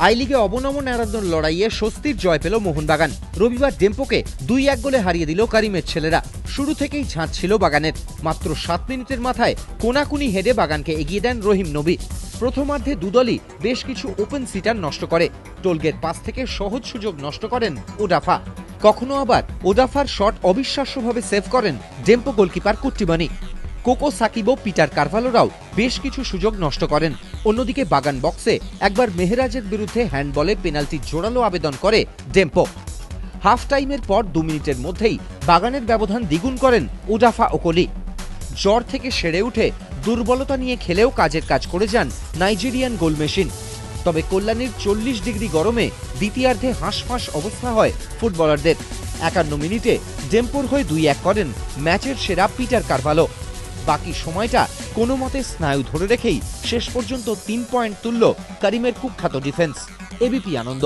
I লিগে অবনমন এড়ানোর লড়াইয়ে স্বস্তির জয় পেল মোহনবাগান। রবিবার ডেম্পোকে 2-1 গোলে হারিয়ে দিল কারিমের ছেলেরা। শুরু থেকেই ঝাঁজ ছিল বাগানের। মাত্র 7 মিনিটের মাথায় কোনাকুনি হেডে বাগানকে এগিয়ে দেন রহিম নবী। প্রথমার্ধে দুদলই বেশ কিছু ওপেন সিটার নষ্ট করে। টোলগেট পাস থেকে সহজ সুযোগ নষ্ট করেন ওডাফা। কখনো আবার ওডাফার শট অবিশ্বাস্যভাবে সেভ করেন ডেম্পো গোলকিপার কুট্টিমানি। কোকো সাকিব ও পিটার কারভালোরাও বেশ কিছু সুযোগ নষ্ট করেন। অন্যদিকে বাগান বক্সে একবার মেহরাজের বিরুদ্ধে হ্যান্ডবলে পেনাল্টির জোরালো আবেদন করে ডেম্পো। হাফ টাইমের পর 2 মিনিটের মধ্যেই বাগানের ব্যবধান দ্বিগুণ করেন ওডাফা ওকলি। জ্বর থেকে সেরে উঠে দুর্বলতা নিয়ে খেলেও কাজের কাজ করে যান নাইজেরিয়ান গোল মেশিন। তবে কল্যাণীর 40 ডিগ্রি গরমে দ্বিতীয়ার্ধে হাঁসফাঁস অবস্থা হয় ফুটবলারদের। 51 মিনিটে ডেম্পোর হয়ে 2-1 করেন ম্যাচের সেরা পিটার কারভালো। বাকি সময়টা কোনো মতে স্নায়ু ধরে রেখেই শেষ পর্যন্ত 3 পয়েন্ট তুলল কারিমের কুখ্যাত ডিফেন্স। এবিপি আনন্দ।